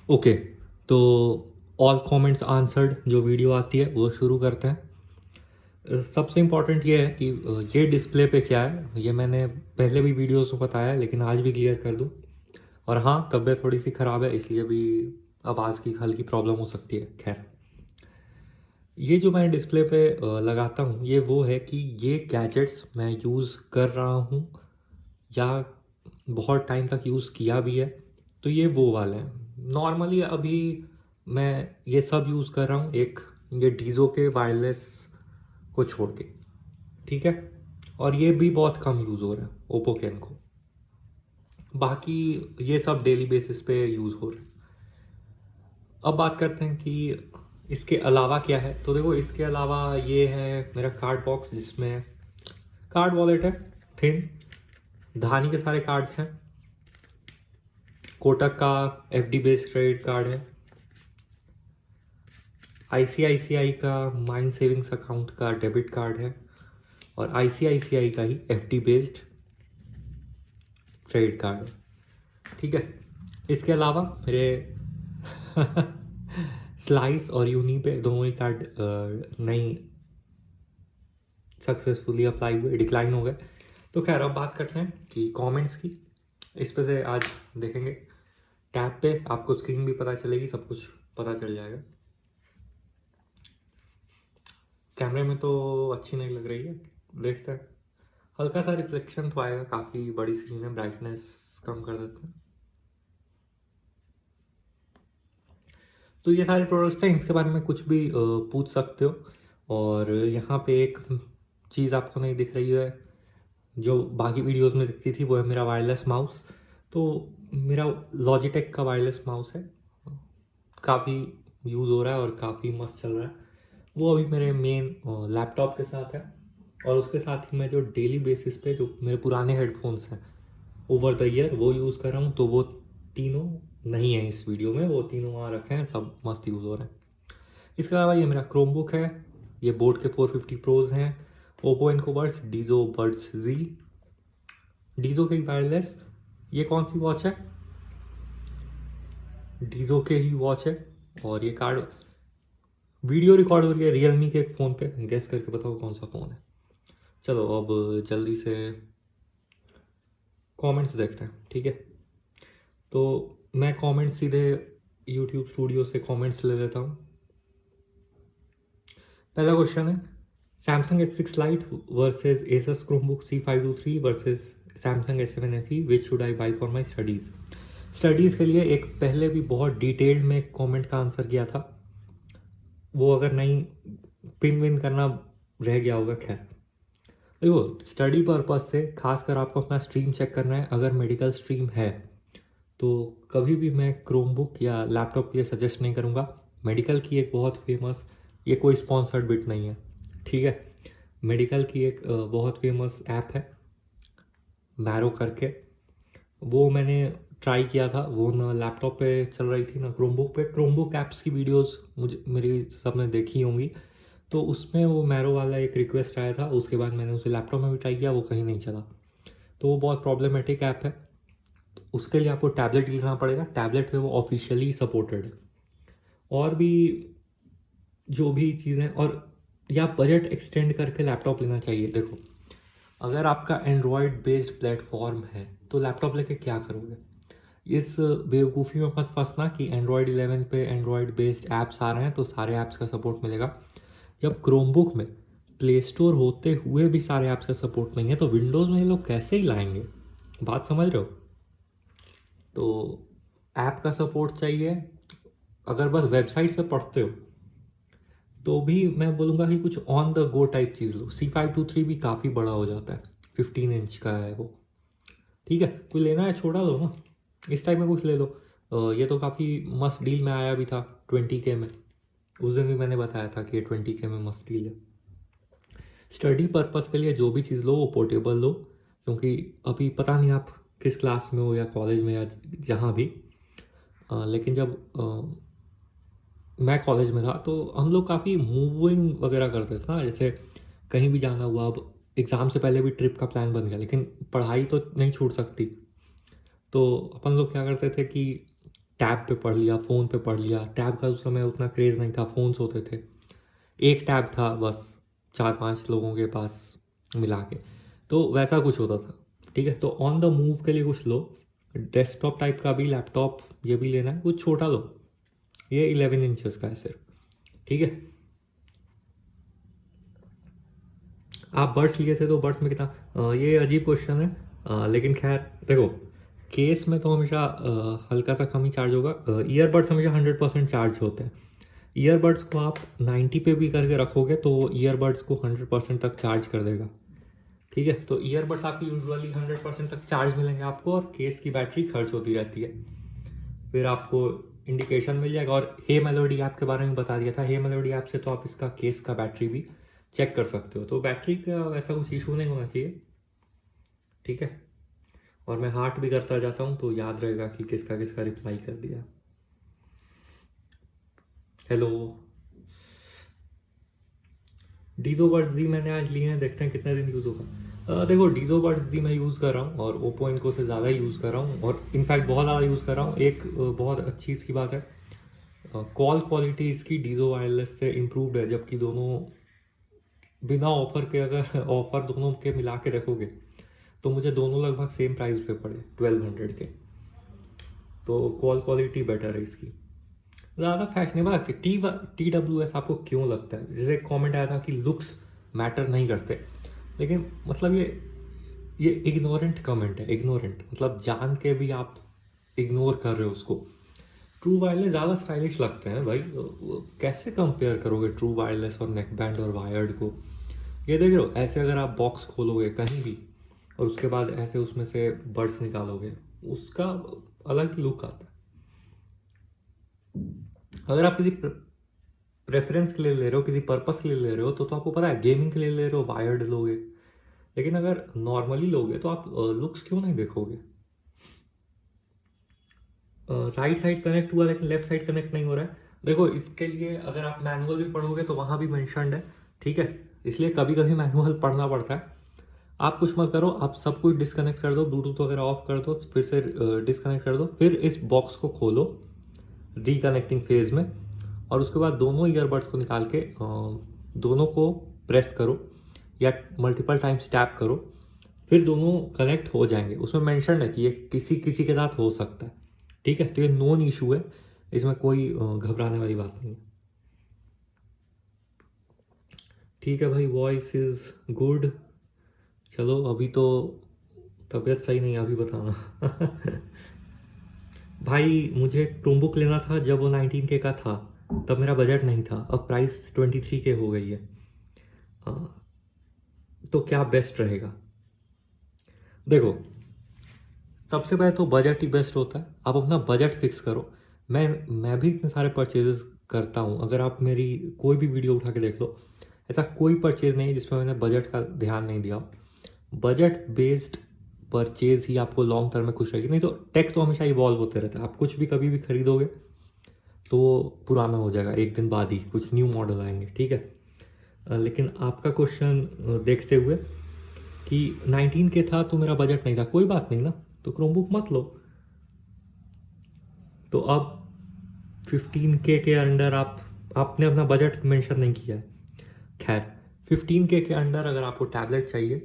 Okay, तो all comments answered जो video आती है वो शुरू करते हैं। सबसे इम्पॉर्टेंट ये है कि ये डिस्प्ले पे क्या है, ये मैंने पहले भी वीडियोस में बताया है लेकिन आज भी क्लियर कर दूँ। और हाँ, तबीयत थोड़ी सी ख़राब है इसलिए भी आवाज़ की हल्की प्रॉब्लम हो सकती है। खैर, ये जो मैं डिस्प्ले पे लगाता हूँ ये वो है कि ये गैजेट्स मैं यूज़ कर रहा हूँ या बहुत टाइम तक यूज़ किया भी है, तो ये वो वाले हैं। नॉर्मली अभी मैं ये सब यूज़ कर रहा हूँ, एक ये डीजो के वायरलेस को छोड़ के, ठीक है। और ये भी बहुत कम यूज़ हो रहा है ओप्पो कैन को, बाकी ये सब डेली बेसिस पे यूज़ हो रहा है। अब बात करते हैं कि इसके अलावा क्या है। तो देखो, इसके अलावा ये है मेरा कार्ड बॉक्स जिसमें कार्ड वॉलेट है, थिन धानी के सारे कार्ड्स हैं। कोटक का एफडी बेस्ड क्रेडिट कार्ड है, आईसीआईसीआई का माइंड सेविंग्स अकाउंट का डेबिट कार्ड है और आईसीआईसीआई का ही एफडी बेस्ड क्रेडिट कार्ड है, ठीक है। इसके अलावा मेरे स्लाइस और यूनी पे दोनों ही कार्ड नहीं सक्सेसफुली अप्लाई हुए, डिक्लाइन हो गए। तो खैर, अब बात करते हैं कि कमेंट्स की। इस पे से आज देखेंगे, टैब पे आपको स्क्रीन भी पता चलेगी, सब कुछ पता चल जाएगा। कैमरे में तो अच्छी नहीं लग रही है, देखते हैं। हल्का सा रिफ्लेक्शन तो आएगा, काफ़ी बड़ी स्क्रीन है, ब्राइटनेस कम कर देते हैं। तो ये सारे प्रोडक्ट्स हैं, इसके बारे में कुछ भी पूछ सकते हो। और यहाँ पे एक चीज़ आपको नहीं दिख रही है जो बाकी वीडियोस में दिखती थी, वो है मेरा वायरलेस माउस। तो मेरा लॉजिटेक का वायरलेस माउस है, काफ़ी यूज़ हो रहा है और काफ़ी मस्त चल रहा है। वो अभी मेरे मेन लैपटॉप के साथ है और उसके साथ ही मैं जो डेली बेसिस पे जो मेरे पुराने हेडफोन्स हैं ओवर द ईयर वो यूज़ कर रहा हूँ। तो वो तीनों नहीं है इस वीडियो में, वो तीनों वहाँ रखे हैं, सब मस्त यूज़ हो रहे हैं। इसके अलावा ये मेरा क्रोमबुक है, ये बोट के 450 प्रोज हैं, ओप्पो इनकोबर्स डीजो बड्स जी, डीजो के वायरलेस। ये कौन सी वॉच है? डीजो के ही वॉच है। और ये कार्ड वीडियो रिकॉर्ड हो रही है रियलमी के एक फ़ोन पे, गेस करके बताओ कौन सा फ़ोन है। चलो अब जल्दी से कमेंट्स देखते हैं, ठीक है। तो मैं कमेंट्स सीधे यूट्यूब स्टूडियो से कमेंट्स ले लेता हूँ। पहला क्वेश्चन है, Samsung S6 light versus Asus Chromebook C523 versus Samsung S7 FE, which should I by for my studies. Studies के लिए एक पहले भी बहुत डिटेल्ड में कमेंट का आंसर किया था, वो अगर नहीं पिन विन करना रह गया होगा। खैर देखो, स्टडी पर्पज से खासकर आपको अपना स्ट्रीम चेक करना है, अगर मेडिकल स्ट्रीम है तो कभी भी मैं क्रोमबुक या लैपटॉप के लिए सजेस्ट नहीं करूँगा। मेडिकल की एक बहुत फेमस, ये कोई स्पॉन्सर्ड बिट नहीं है, ठीक है। मेडिकल की एक बहुत फेमस ऐप है मैरो करके, वो मैंने ट्राई किया था, वो ना लैपटॉप पे चल रही थी ना क्रोमबुक पे। क्रोमबुक ऐप्स की वीडियोस मुझे मेरी सबने देखी होंगी, तो उसमें वो मैरो वाला एक रिक्वेस्ट आया था। उसके बाद मैंने उसे लैपटॉप में भी ट्राई किया, वो कहीं नहीं चला। तो वो बहुत प्रॉब्लमेटिक ऐप है, तो उसके लिए आपको टैबलेट लिखना पड़ेगा, टैबलेट पे वो ऑफिशियली सपोर्टेड है। और भी जो भी चीज़ें, और या बजट एक्सटेंड करके लैपटॉप लेना चाहिए। देखो, अगर आपका एंड्रॉयड बेस्ड प्लेटफॉर्म है तो लैपटॉप लेके क्या करोगे? इस बेवकूफ़ी में मत फंसना कि एंड्रॉयड 11 पे एंड्रॉयड बेस्ड ऐप्स आ रहे हैं तो सारे ऐप्स का सपोर्ट मिलेगा। जब क्रोमबुक में प्ले स्टोर होते हुए भी सारे ऐप्स का सपोर्ट नहीं है तो विंडोज़ में ये लोग कैसे ही लाएंगे? बात समझ रहे हो? तो ऐप का सपोर्ट चाहिए। अगर बस वेबसाइट से पढ़ते हो तो भी मैं बोलूँगा कि कुछ on the go type cheese low. C523 भी काफ़ी बड़ा हो जाता है, 15 इंच का है वो, ठीक है। कोई लेना है छोड़ा लो ना, इस टाइप में कुछ ले लो। ये तो काफ़ी मस्त डील में आया भी था 20K में, उस दिन भी मैंने बताया था कि ये 20K में मस्त डील है। स्टडी पर्पज़ के लिए जो भी चीज़ लो वो पोर्टेबल लो, क्योंकि अभी पता नहीं आप किस क्लास में हो या कॉलेज में या जहाँ भी, लेकिन जब मैं कॉलेज में था तो हम लोग काफ़ी मूविंग वगैरह करते थे ना, जैसे कहीं भी जाना हुआ। अब एग्ज़ाम से पहले भी ट्रिप का प्लान बन गया, लेकिन पढ़ाई तो नहीं छूट सकती। तो अपन लोग क्या करते थे कि टैब पे पढ़ लिया, फ़ोन पे पढ़ लिया। टैब का उस समय उतना क्रेज़ नहीं था, फ़ोन्स होते थे, एक टैब था बस 4-5 लोगों के पास मिला के, तो वैसा कुछ होता था। ठीक है, तो ऑन द मूव के लिए कुछ लो, डेस्कटॉप टाइप का भी लैपटॉप ये भी लेना है, कुछ छोटा लो। ये 11 इंचेस का है सिर्फ। ठीक है, आप बड्स लिए थे तो बड्स में कितना ये अजीब क्वेश्चन है, लेकिन खैर देखो, केस में तो हमेशा हल्का सा कम ही चार्ज होगा। ईयरबड्स हमेशा 100% चार्ज होते हैं। ईयरबड्स को आप 90 पे भी करके रखोगे तो ईयरबड्स को 100% तक चार्ज कर देगा। ठीक है, तो ईयरबड्स आपकी यूजुअली 100% तक चार्ज मिलेंगे आपको, और केस की बैटरी खर्च होती रहती है। फिर आपको इंडिकेशन मिल जाएगा। और हे मेलोडी ऐप के बारे में बता दिया था, हे मेलोडी ऐप से तो आप इसका केस का बैटरी भी चेक कर सकते हो, तो बैटरी का वैसा कुछ इशू नहीं होना चाहिए। ठीक है, और मैं हार्ट भी करता जाता हूँ तो याद रहेगा कि किसका किसका रिप्लाई कर दिया। हेलो, डीजो बड्स जी मैंने आज लिए हैं, देखते हैं कितने दिन यूज़ होगा। देखो, डीजो बड्स जी मैं यूज़ कर रहा हूँ, और ओप्पो इनको से ज़्यादा यूज़ कर रहा हूँ, और इनफैक्ट बहुत ज़्यादा यूज़ कर रहा हूँ। एक बहुत अच्छी इसकी बात है, कॉल क्वालिटी इसकी डीजो वायरलेस से इम्प्रूव्ड है, जबकि दोनों बिना ऑफर के, अगर ऑफर दोनों के मिला के रखोगे तो मुझे दोनों लगभग सेम प्राइस पे पड़े 1200 के। तो कॉल क्वालिटी बेटर है इसकी, ज़्यादा फैशनेबल लगती है। TWS आपको क्यों लगता है? जैसे कमेंट आया था कि लुक्स मैटर नहीं करते, लेकिन मतलब ये इग्नोरेंट कमेंट है। इग्नोरेंट मतलब जान के भी आप इग्नोर कर रहे हो उसको। ट्रू वायरलेस ज़्यादा स्टाइलिश लगते हैं भाई, वो कैसे कंपेयर करोगे ट्रू वायरलेस और नेक बैंड और वायर्ड को? ये देख रहे हो, ऐसे अगर आप बॉक्स खोलोगे कहीं भी और उसके बाद ऐसे उसमें से बड्स निकालोगे, उसका अलग लुक आता है। अगर आप किसी प्रेफरेंस के लिए ले रहे हो, किसी पर्पस के लिए ले रहे हो, तो आपको पता है गेमिंग के लिए ले रहे हो वायर्ड लोगे, लेकिन अगर नॉर्मली लोगे तो आप लुक्स क्यों नहीं देखोगे? राइट साइड कनेक्ट हुआ लेकिन लेफ्ट साइड कनेक्ट नहीं हो रहा है। देखो, इसके लिए अगर आप मैनुअल भी पढ़ोगे तो वहाँ भी मेंशन्ड है। ठीक है, इसलिए कभी कभी मैनुअल पढ़ना पड़ता है। आप कुछ मत करो, आप सब कुछ डिस्कनेक्ट कर दो, ब्लूटूथ वगैरह ऑफ कर दो, फिर से डिस्कनेक्ट कर दो, फिर इस बॉक्स को खोलो रिकनेक्टिंग फेज में, और उसके बाद दोनों ईयरबड्स को निकाल के दोनों को प्रेस करो या मल्टीपल टाइम्स टैप करो, फिर दोनों कनेक्ट हो जाएंगे। उसमें मेंशन है कि ये किसी किसी के साथ हो सकता है। ठीक है, तो ये नोन इशू है, इसमें कोई घबराने वाली बात नहीं है। ठीक है भाई, वॉइस इज़ गुड। चलो, अभी तो तबीयत सही नहीं है, अभी बताना। भाई, मुझे क्रोमबुक लेना था जब वो 19K का था, तब मेरा बजट नहीं था, अब प्राइस 23K हो गई है। तो क्या बेस्ट रहेगा? देखो, सबसे पहले तो बजट ही बेस्ट होता है। आप अपना बजट फिक्स करो। मैं भी इतने सारे परचेजेस करता हूँ, अगर आप मेरी कोई भी वीडियो उठा के देख लो, ऐसा कोई परचेज नहीं है जिसमें मैंने बजट का ध्यान नहीं दिया। बजट बेस्ड परचेज ही आपको लॉन्ग टर्म में खुश रहेगी। नहीं तो टेक तो हमेशा इवॉल्व होते रहता है, आप कुछ भी कभी भी खरीदोगे तो पुराना हो जाएगा, एक दिन बाद ही कुछ न्यू मॉडल आएंगे। ठीक है, लेकिन आपका क्वेश्चन देखते हुए कि 19K था तो मेरा बजट नहीं था, कोई बात नहीं ना, तो क्रोमबुक मत लो। तो अब 15K के अंडर आपने अपना बजट मेंशन नहीं किया है। खैर, 15K के अंडर अगर आपको टैबलेट चाहिए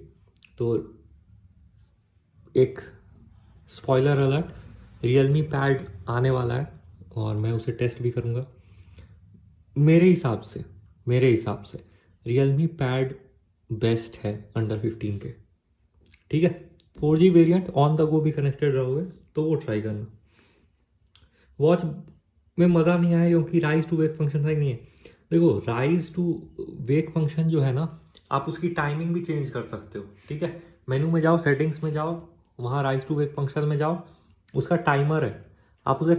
तो एक स्पॉइलर अलर्ट, रियलमी पैड आने वाला है, और मैं उसे टेस्ट भी करूँगा। मेरे हिसाब से रियलमी पैड बेस्ट है अंडर 15K। ठीक है, 4G variant on the go भी कनेक्टेड रहोगे तो वो ट्राई करना। वॉच में मज़ा नहीं आया क्योंकि राइज टू वेक फंक्शन ही नहीं है। देखो, राइज टू वेक फंक्शन जो है ना, आप उसकी टाइमिंग भी चेंज कर सकते हो। ठीक है, मेनू में जाओ, सेटिंग्स में जाओ, वहाँ राइज टू वेक फंक्शन में जाओ, उसका टाइमर है, आप उसे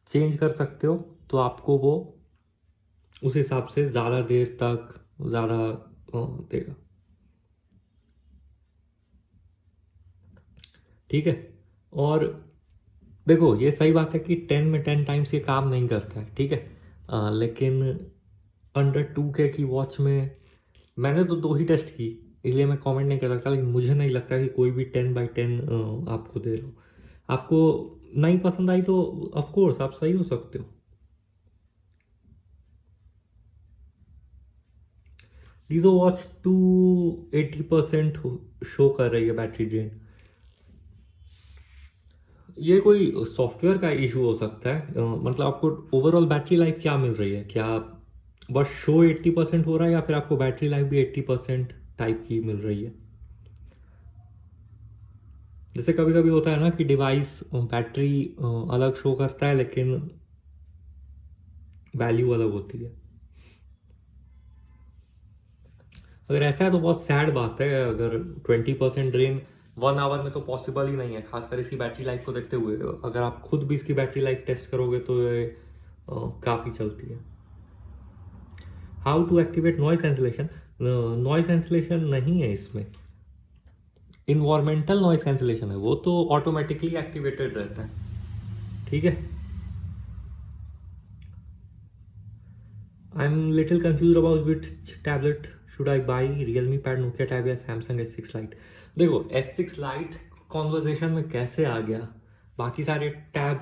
चेंज कर सकते हो, तो आपको वो उस हिसाब से ज़्यादा देर तक ज़्यादा देगा। ठीक है, और देखो, ये सही बात है कि 10 में 10 टाइम्स ये काम नहीं करता है। ठीक है, लेकिन अंडर 2K की वॉच में मैंने तो 2 ही टेस्ट की, इसलिए मैं कमेंट नहीं कर सकता, लेकिन मुझे नहीं लगता कि कोई भी 10/10 आपको दे रहा हो। आपको नहीं पसंद आई तो ऑफ कोर्स आप सही हो सकते हो। डीजो वॉच 280% शो कर रही है बैटरी ड्रेन। ये कोई सॉफ्टवेयर का इशू हो सकता है। मतलब आपको ओवरऑल बैटरी लाइफ क्या मिल रही है, क्या बस शो 80% हो रहा है या फिर आपको बैटरी लाइफ भी 80% टाइप की मिल रही है। जैसे कभी कभी होता है ना कि डिवाइस बैटरी अलग शो करता है लेकिन वैल्यू अलग होती है। अगर ऐसा है तो बहुत सैड बात है। अगर 20% ड्रेन 1 आवर में तो पॉसिबल ही नहीं है, खासकर इसकी बैटरी लाइफ को देखते हुए। अगर आप खुद भी इसकी बैटरी लाइफ टेस्ट करोगे तो ये काफ़ी चलती है। How to activate noise cancellation. Noise cancellation नहीं है इसमें, इन्वायरमेंटल नॉइस कैंसिलेशन है, वो तो ऑटोमेटिकली एक्टिवेटेड रहता है। ठीक है। I am little confuse about which tablet should I by, Realme pad, Nokia tab या सैमसंग S6 लाइट। देखो S6 लाइट कॉन्वर्जेशन में कैसे आ गया, बाकी सारे टैब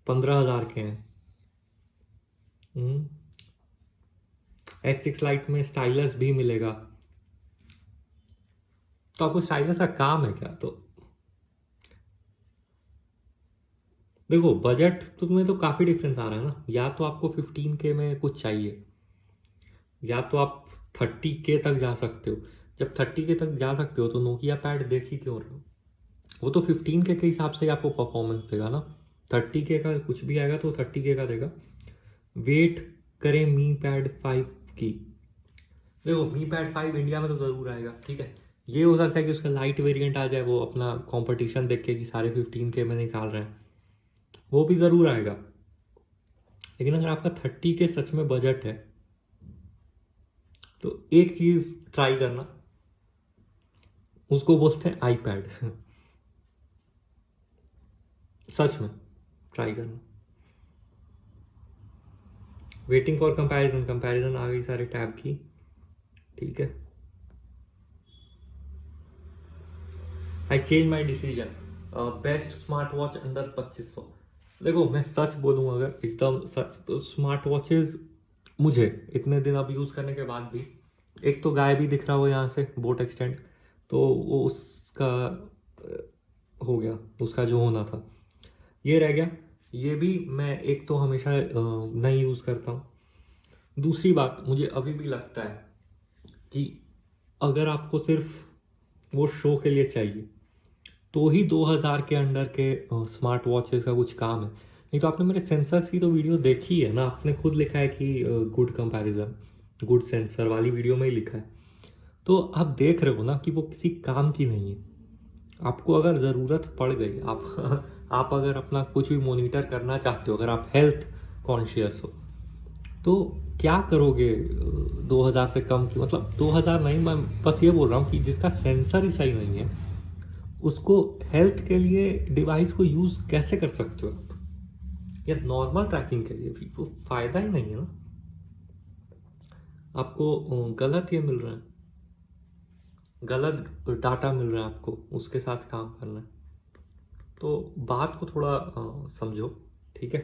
15,000 के हैं। S6 लाइट में स्टाइलस भी मिलेगा, तो आपको स्टाइलस का काम है क्या? तो देखो बजट तुम्हें तो काफ़ी डिफरेंस आ रहा है ना। या तो आपको 15K में कुछ चाहिए, या तो आप 30K तक जा सकते हो। जब 30K तक जा सकते हो तो नोकिया पैड देख ही क्यों रहे हो? वो तो 15K के हिसाब से ही आपको परफॉर्मेंस देगा ना। 30K का कुछ भी आएगा तो 30K का देगा। वेट करें मी पैड 5 की। देखो मी पैड 5 इंडिया में तो ज़रूर आएगा, ठीक है। ये हो सकता है कि उसका लाइट वेरिएंट आ जाए, वो अपना कंपटीशन देख के कि सारे 15K में निकाल रहे हैं, वो भी ज़रूर आएगा। लेकिन अगर आपका 30K सच में बजट है तो एक चीज़ ट्राई करना, उसको बोलते हैं आईपैड। सच में ट्राई करना। वेटिंग फॉर कंपैरिजन, कंपैरिजन आ गई सारे टैब की, ठीक है। I change my decision, best smart watch under 2500। देखो मैं सच बोलूँ अगर एकदम सच, तो स्मार्ट वॉचेज मुझे इतने दिन अब यूज़ करने के बाद भी, एक तो गाय भी दिख रहा हो यहाँ से बोट एक्सटेंड, तो वो उसका हो गया, उसका जो होना था ये रह गया। ये भी मैं एक तो हमेशा नहीं यूज़ करता हूँ। दूसरी बात, मुझे अभी भी लगता है कि अगर आपको सिर्फ वो शो के लिए चाहिए तो ही 2000 के अंडर के स्मार्ट वॉचेस का कुछ काम है। नहीं तो आपने मेरे सेंसर्स की तो वीडियो देखी है ना, आपने खुद लिखा है कि गुड कंपैरिजन, गुड सेंसर वाली वीडियो में ही लिखा है। तो आप देख रहे हो ना कि वो किसी काम की नहीं है। आपको अगर ज़रूरत पड़ गई, आप आप अगर अपना कुछ भी मॉनिटर करना चाहते हो, अगर आप हेल्थ कॉन्शियस हो, तो क्या करोगे 2000 से कम की? मतलब 2000 नहीं, मैं बस ये बोल रहा हूँ कि जिसका सेंसर ही सही नहीं है उसको हेल्थ के लिए डिवाइस को यूज़ कैसे कर सकते हो आप? या नॉर्मल ट्रैकिंग के लिए भी वो फ़ायदा ही नहीं है ना। आपको गलत ये मिल रहा है, गलत डाटा मिल रहा है आपको, उसके साथ काम करना है। तो बात को थोड़ा समझो, ठीक है।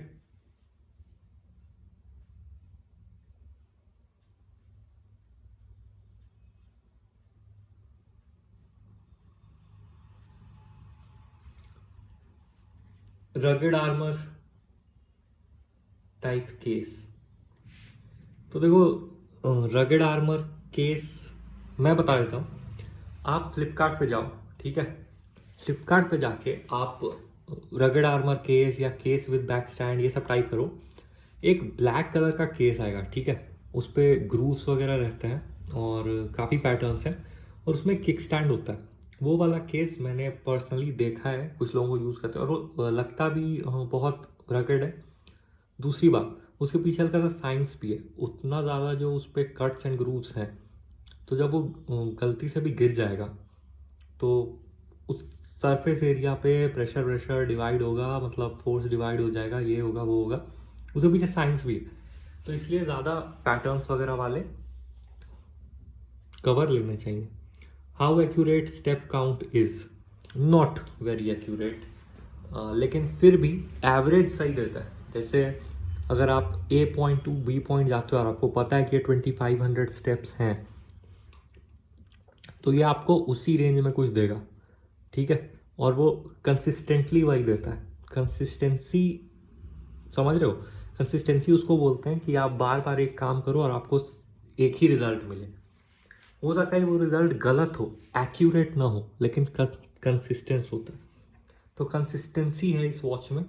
रगेड आर्मर टाइप केस, तो देखो रगेड आर्मर केस मैं बता देता हूँ। आप फ्लिपकार्ट पे जाओ, ठीक है। फ्लिपकार्ट पे जाके आप रगेड आर्मर केस या केस विद बैक स्टैंड ये सब टाइप करो। एक ब्लैक कलर का केस आएगा, ठीक है। उस पर ग्रूव्स वगैरह रहते हैं और काफ़ी पैटर्न्स हैं, और उसमें किक स्टैंड होता है। वो वाला केस मैंने पर्सनली देखा है, कुछ लोगों को यूज़ करते हैं, और वो लगता भी बहुत रगेड है। दूसरी बात, उसके पीछे हल्का सा साइंस भी है। उतना ज़्यादा जो उस पर कट्स एंड ग्रूव्स हैं, तो जब वो गलती से भी गिर जाएगा तो उस सरफेस एरिया पे प्रेशर प्रेशर डिवाइड होगा, मतलब फोर्स डिवाइड हो जाएगा, ये होगा वो होगा। उसके पीछे साइंस भी है, तो इसलिए ज़्यादा पैटर्न्स वगैरह वाले कवर लेने चाहिए। How accurate step count is not very accurate. लेकिन फिर भी एवरेज सही देता है। जैसे अगर आप ए पॉइंट टू बी पॉइंट जाते हो और आपको पता है कि ये 2500 स्टेप्स हैं, तो ये आपको उसी रेंज में कुछ देगा, ठीक है। और वो कंसिस्टेंटली वही देता है। कंसिस्टेंसी, समझ रहे हो? कंसिस्टेंसी उसको बोलते हैं कि आप बार बार एक काम करो और आपको एक ही रिजल्ट मिले। हो सकता है वो रिजल्ट गलत हो, एक्यूरेट ना हो, लेकिन कंसिस्टेंस होता है। तो कंसिस्टेंसी है इस वॉच में,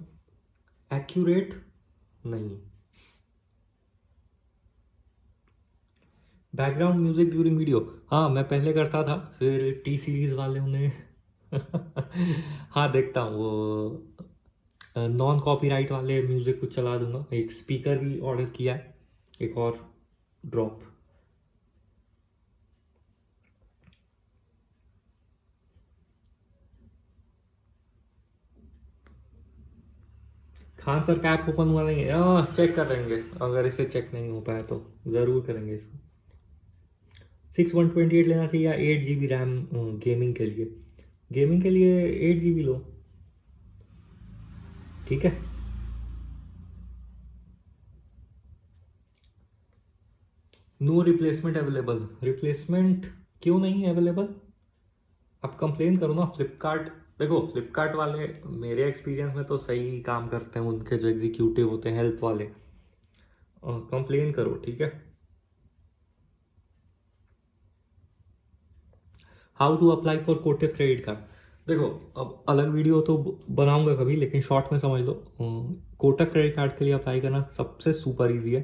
एक्यूरेट नहीं। बैकग्राउंड म्यूजिक ड्यूरिंग वीडियो, हाँ मैं पहले करता था, फिर टी सीरीज वाले ने हाँ देखता हूँ वो नॉन कॉपीराइट वाले म्यूजिक कुछ चला दूंगा। एक स्पीकर भी ऑर्डर किया है, एक और ड्रॉप। खान सर का ऐप ओपन हुआ नहीं है, हाँ चेक कर लेंगे, अगर इसे चेक नहीं हो पाया तो ज़रूर करेंगे इसको। 6128 लेना चाहिए या 8 GB रैम गेमिंग के लिए? गेमिंग के लिए 8 GB लो, ठीक है। नो रिप्लेसमेंट अवेलेबल, रिप्लेसमेंट क्यों नहीं अवेलेबल? आप कंप्लेन करो ना फ्लिपकार्ट। देखो फ्लिपकार्ट वाले मेरे एक्सपीरियंस में तो सही काम करते हैं, उनके जो एग्जीक्यूटिव होते हैं हेल्प वाले, कंप्लेन करो, ठीक है। How to apply for Kotak credit card, देखो अब अलग वीडियो तो बनाऊंगा कभी, लेकिन शॉर्ट में समझ लो। कोटक क्रेडिट कार्ड के लिए अप्लाई करना सबसे सुपर इजी है।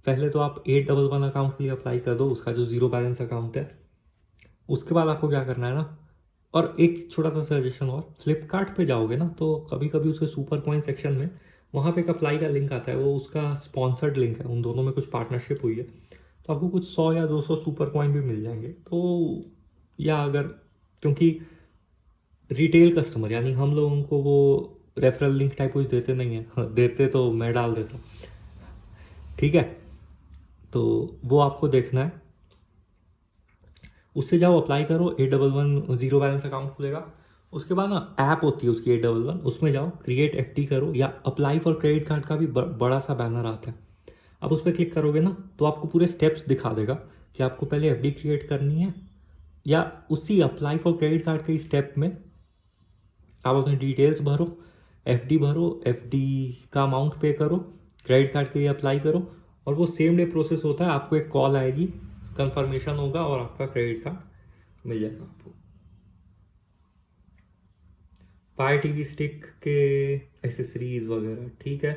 पहले तो आप 811 अकाउंट के लिए अप्लाई कर दो, उसका जो जीरो बैलेंस अकाउंट है। उसके बाद आपको क्या करना है ना, और एक छोटा सा सजेशन और, फ्लिपकार्ट पे जाओगे ना तो कभी कभी उसके सुपर कॉइन सेक्शन में वहाँ पे एक अप्लाई का लिंक आता है, वो उसका स्पॉन्सर्ड लिंक है, उन दोनों में कुछ पार्टनरशिप हुई है, तो आपको कुछ 100 या 200 सुपर कॉइन भी मिल जाएंगे। तो या अगर, क्योंकि रिटेल कस्टमर यानी हम लोगों को वो रेफरल लिंक टाइप कुछ देते नहीं है, देते तो मैं डाल देता, ठीक है। तो वो आपको देखना है, उससे जाओ अप्लाई करो, 811 जीरो बैलेंस अकाउंट खुलेगा। उसके बाद ना ऐप होती है उसकी 811, उसमें जाओ क्रिएट एफडी करो, या अप्लाई फॉर क्रेडिट कार्ड का भी बड़ा सा बैनर आता है। आप उस पर क्लिक करोगे ना तो आपको पूरे स्टेप्स दिखा देगा कि आपको पहले एफडी क्रिएट करनी है, या उसी अप्लाई फॉर क्रेडिट कार्ड के स्टेप में आप अपने डिटेल्स भरो, एफडी भरो, एफडी का अमाउंट पे करो, क्रेडिट कार्ड के लिए अप्लाई करो, और वो सेम डे प्रोसेस होता है। आपको एक कॉल आएगी, कंफर्मेशन होगा और आपका क्रेडिट कार्ड मिल जाएगा आपको। फायर टीवी स्टिक के एसेसरीज वगैरह, ठीक है,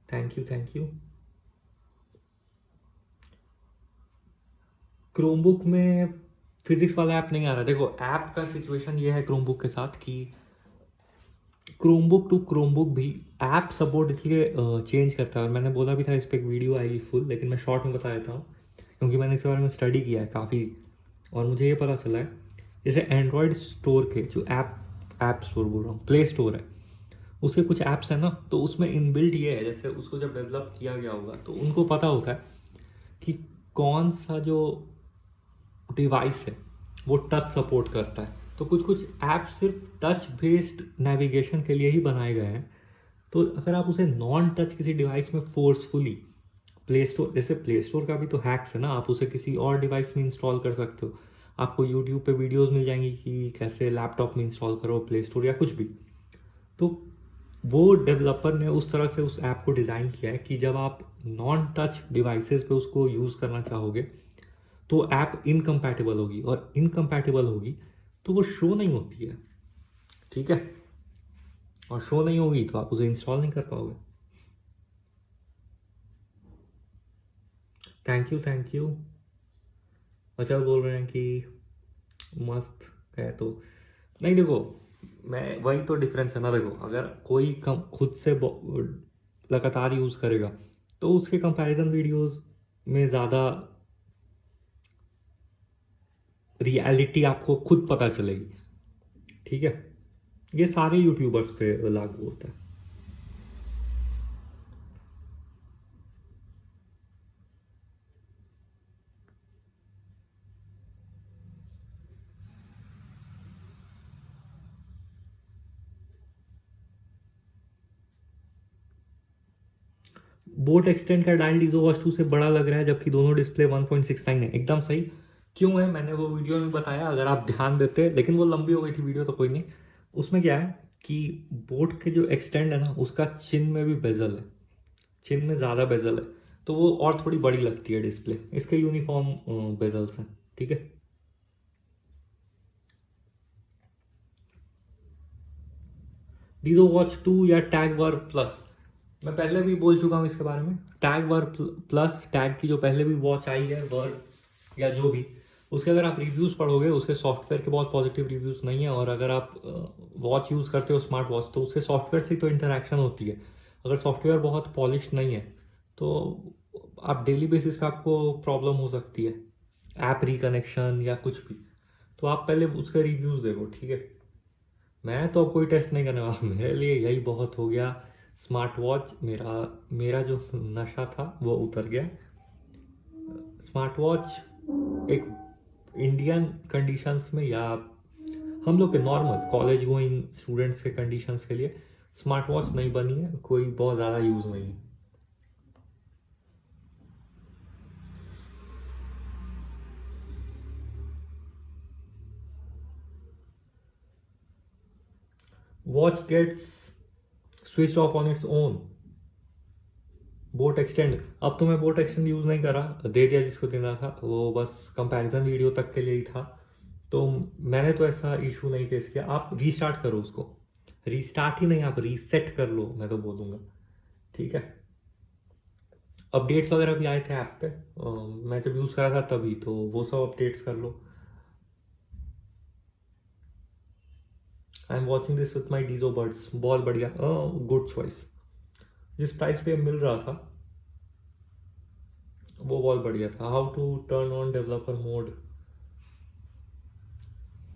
thank you thank you. Chromebook में फिजिक्स वाला ऐप नहीं आ रहा। देखो ऐप का सिचुएशन ये है क्रोमबुक के साथ कि क्रोमबुक टू क्रोमबुक भी ऐप सपोर्ट इसलिए चेंज करता है, और मैंने बोला भी था इस पर एक वीडियो आएगी फुल, लेकिन मैं शॉर्ट में बता देता हूँ क्योंकि मैंने इसके बारे में स्टडी किया है काफ़ी, और मुझे ये पता चला है। जैसे एंड्रॉयड स्टोर के जो ऐप स्टोर बोल रहा हूँ, प्ले स्टोर है, उसके कुछ ऐप्स हैं ना, तो उसमें इनबिल्ट ये है, जैसे उसको जब डेवलप किया गया होगा तो उनको पता होता है कि कौन सा जो डिवाइस है वो टच सपोर्ट करता है। तो कुछ कुछ ऐप सिर्फ टच बेस्ड नेविगेशन के लिए ही बनाए गए हैं। तो अगर आप उसे नॉन टच किसी डिवाइस में फोर्सफुली, प्ले स्टोर, जैसे प्ले स्टोर का भी तो हैक्स है ना, आप उसे किसी और डिवाइस में इंस्टॉल कर सकते हो। आपको यूट्यूब पे वीडियोस मिल जाएंगी कि कैसे लैपटॉप में इंस्टॉल करो प्ले स्टोर या कुछ भी। तो वो डेवलपर ने उस तरह से उस ऐप को डिज़ाइन किया है कि जब आप नॉन टच डिवाइसेस पे उसको यूज़ करना चाहोगे तो ऐप इनकम्पैटिबल होगी, और इनकम्पैटिबल होगी तो वो शो नहीं होती है, ठीक है। और शो नहीं होगी तो आप उसे इंस्टॉल नहीं कर पाओगे। Thank you thank you. अच्छा बोल रहे हैं कि मस्त है तो, नहीं देखो, मैं वही तो डिफरेंस है ना। देखो अगर कोई कम खुद से लगातार यूज़ करेगा तो उसके कंपैरिजन वीडियोस में ज़्यादा रियलिटी आपको खुद पता चलेगी, ठीक है। ये सारे यूट्यूबर्स पे लागू होता है। बोट एक्सटेंड का डायल डीजो वॉच 2 से बड़ा लग रहा है, जबकि दोनों डिस्प्ले 1.69 है। एकदम सही। क्यों है, मैंने वो वीडियो में बताया, अगर आप ध्यान देते, लेकिन वो लंबी हो गई थी वीडियो, तो कोई नहीं। उसमें क्या है कि बोट के जो एक्सटेंड है ना, उसका चिन में भी बेजल है, चिन में ज़्यादा बेजल है, तो वो और थोड़ी बड़ी लगती है डिस्प्ले। इसके यूनिफॉर्म बेजल्स हैं, ठीक है। डीजो वॉच 2 या टैग वर प्लस, मैं पहले भी बोल चुका हूँ इसके बारे में। टैग वर प्लस, टैग की जो पहले भी वॉच आई है, वर या जो भी, उसके अगर आप रिव्यूज़ पढ़ोगे, उसके सॉफ्टवेयर के बहुत पॉजिटिव रिव्यूज़ नहीं है। और अगर आप वॉच यूज़ करते हो, स्मार्ट वॉच, तो उसके सॉफ्टवेयर से तो इंटरेक्शन होती है। अगर सॉफ्टवेयर बहुत पॉलिश नहीं है, तो आप डेली बेसिस पे आपको प्रॉब्लम हो सकती है, ऐप रिकनेक्शन या कुछ भी। तो आप पहले उसके रिव्यूज़ देखो, ठीक है। मैं तो अब कोई टेस्ट नहीं करने वाला, मेरे लिए यही बहुत हो गया। स्मार्ट वॉच, मेरा मेरा जो नशा था वो उतर गया। स्मार्ट वॉच एक इंडियन कंडीशंस में, या हम लोग के नॉर्मल कॉलेज गोइंग स्टूडेंट्स के कंडीशंस के लिए स्मार्ट वॉच नहीं बनी है, कोई बहुत ज़्यादा यूज़ नहीं है। Watch gets switch off on its own. BoAt extend, अब तो मैं बोट एक्सटेंड यूज़ नहीं करा, दे दिया जिसको देना था, वो बस कंपैरिजन वीडियो तक के लिए ही था। तो मैंने तो ऐसा इशू नहीं फेस किया। आप रीस्टार्ट करो उसको, रीस्टार्ट ही नहीं, आप रीसेट कर लो, मैं तो बोलूँगा, ठीक है। अपडेट्स वगैरह भी आए थे ऐप पे, मैं जब यूज़ करा था तभी, तो वो सब अपडेट्स कर लो। I am watching this with my Dizo buds, बहुत बढ़िया, गुड चॉइस। जिस प्राइस पे मिल रहा था वो बहुत बढ़िया था। How to turn on developer mode,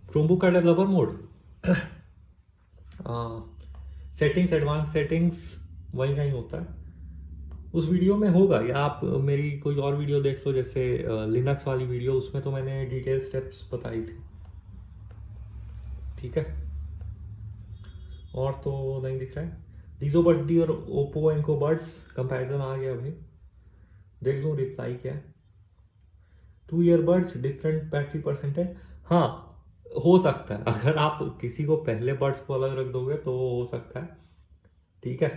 Chromebook का developer mode, settings, advance settings, वही कहीं होता है। उस वीडियो में होगा, या आप मेरी कोई और वीडियो देख लो, जैसे लिनक्स वाली वीडियो, उसमें तो मैंने डिटेल स्टेप्स बताई थी, ठीक है। और तो नहीं दिख रहा है। डीजो बर्ड्स डी और ओप्पो एनको बर्ड्स कंपैरिजन आ गया भाई, देख लूँ रिप्लाई क्या है। 2 ईयरबड्स डिफरेंट बैटरी परसेंटेज, हाँ हो सकता है, अगर आप किसी को पहले बर्ड्स को अलग रख दोगे तो हो सकता है, ठीक है।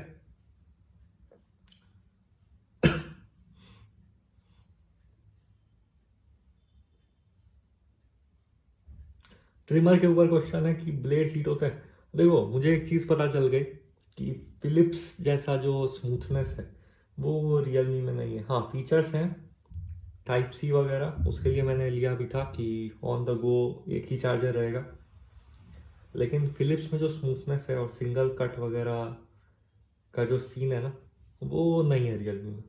ट्रिमर के ऊपर क्वेश्चन है कि ब्लेड हीट होता है। देखो, मुझे एक चीज़ पता चल गई कि फिलिप्स जैसा जो स्मूथनेस है वो रियलमी में नहीं है। हाँ, फीचर्स हैं, टाइप सी वगैरह, उसके लिए मैंने लिया भी था कि ऑन द गो एक ही चार्जर रहेगा। लेकिन फिलिप्स में जो स्मूथनेस है और सिंगल कट वगैरह का जो सीन है ना, वो नहीं है रियलमी में।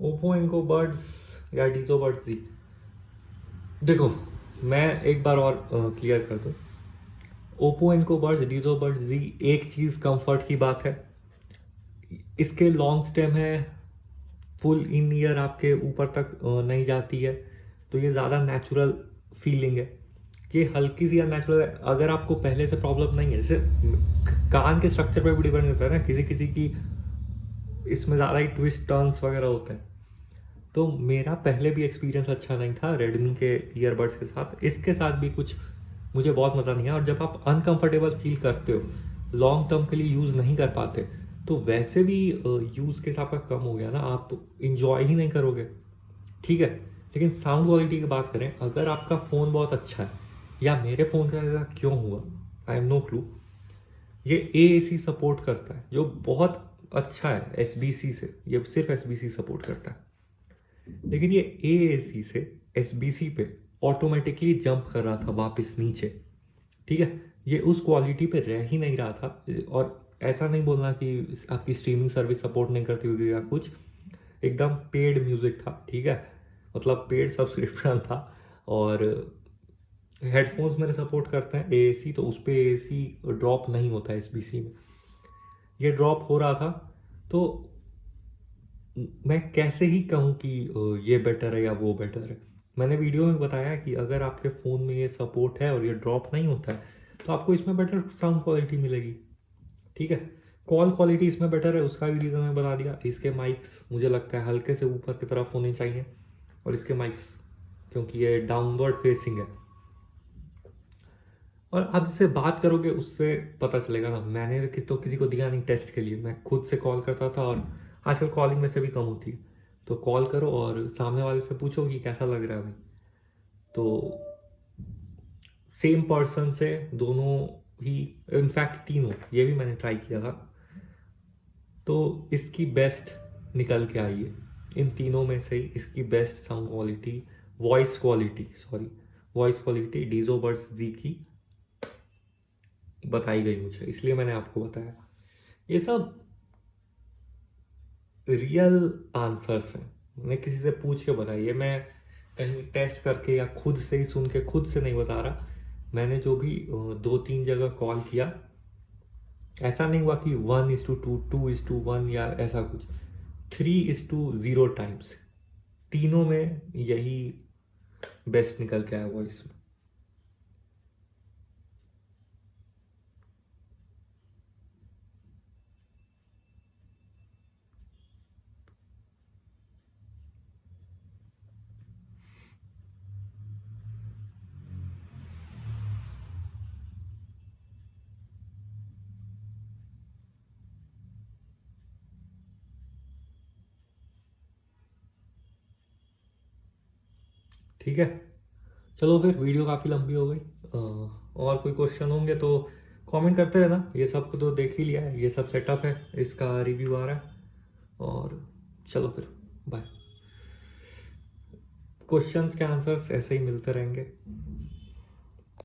ओप्पो इनको बर्ड्स या डीजो बर्ड्स जी, देखो मैं एक बार और क्लियर कर दूँ। ओप्पो इनको बर्ड्स, डीजो बर्ड्स जी, एक चीज़ कंफर्ट की बात है, इसके लॉन्ग स्टेम है, फुल इन ईयर आपके ऊपर तक नहीं जाती है, तो ये ज़्यादा नेचुरल फीलिंग है। ये हल्की सी नेचुरल है। अगर आपको पहले से प्रॉब्लम नहीं है, जैसे कान के स्ट्रक्चर पे भी डिपेंड करता है ना, किसी किसी की इसमें ज़्यादा ही ट्विस्ट टर्न्स वगैरह होते हैं। तो मेरा पहले भी एक्सपीरियंस अच्छा नहीं था रेडमी के ईयरबड्स के साथ, इसके साथ भी कुछ मुझे बहुत मज़ा नहीं है। और जब आप अनकंफर्टेबल फील करते हो, लॉन्ग टर्म के लिए यूज़ नहीं कर पाते, तो वैसे भी यूज़ केस आपका कम हो गया ना, आप इंजॉय ही नहीं करोगे, ठीक है। लेकिन साउंड क्वालिटी की बात करें, अगर आपका फ़ोन बहुत अच्छा है, या मेरे फ़ोन का ऐसा क्यों हुआ, आई एम नो क्लू, ये AAC सपोर्ट करता है, जो बहुत अच्छा है SBC से, ये सिर्फ SBC सपोर्ट करता है। लेकिन ये AAC से SBC पे ऑटोमेटिकली जंप कर रहा था वापस नीचे, ठीक है। ये उस क्वालिटी पे रह ही नहीं रहा था। और ऐसा नहीं बोलना कि आपकी स्ट्रीमिंग सर्विस सपोर्ट नहीं करती होगी या कुछ, एकदम पेड म्यूज़िक था, ठीक है, मतलब पेड सब्सक्रिप्शन था। और हेडफोन्स मेरे सपोर्ट करते हैं AAC, तो उस पर AAC ड्रॉप नहीं होता है इस BC में, ये ड्रॉप हो रहा था। तो मैं कैसे ही कहूँ कि ये बेटर है या वो बेटर है। मैंने वीडियो में बताया कि अगर आपके फ़ोन में ये सपोर्ट है और ये ड्रॉप नहीं होता है तो आपको इसमें बेटर साउंड क्वालिटी मिलेगी, ठीक है। कॉल क्वालिटी इसमें बेटर है, उसका भी रीज़न मैं बता दिया। इसके माइक्स मुझे लगता है हल्के से ऊपर की तरफ होने चाहिए, और इसके माइक्स क्योंकि ये डाउनवर्ड फेसिंग है। और आप जिससे बात करोगे उससे पता चलेगा ना, मैंने तो किसी को दिया नहीं टेस्ट के लिए, मैं खुद से कॉल करता था, और आजकल कॉलिंग में से भी कम होती है। तो कॉल करो और सामने वाले से पूछो कि कैसा लग रहा है भाई, तो सेम पर्सन से दोनों ही, इनफैक्ट तीनों, ये भी मैंने ट्राई किया था, तो इसकी बेस्ट निकल के आई है। इन तीनों में से इसकी best sound quality, voice quality Dizo buds जी की बताई गई मुझे, इसलिए मैंने आपको बताया। ये सब रियल आंसर्स हैं, मैंने किसी से पूछ के बताइए, मैं कहीं टेस्ट करके या खुद से ही सुन के खुद से नहीं बता रहा। मैंने जो भी 2-3 जगह कॉल किया, ऐसा नहीं हुआ कि 1:2, 2:1 या ऐसा कुछ, 3:0 टाइम्स, तीनों में यही बेस्ट निकल के आया वॉइस में। ठीक है, चलो फिर, वीडियो काफ़ी लंबी हो गई। और कोई क्वेश्चन होंगे तो कमेंट करते रहना। ये सब तो देख ही लिया है, ये सब सेटअप है, इसका रिव्यू आ रहा है। और चलो फिर, बाय। क्वेश्चंस के आंसर्स ऐसे ही मिलते रहेंगे।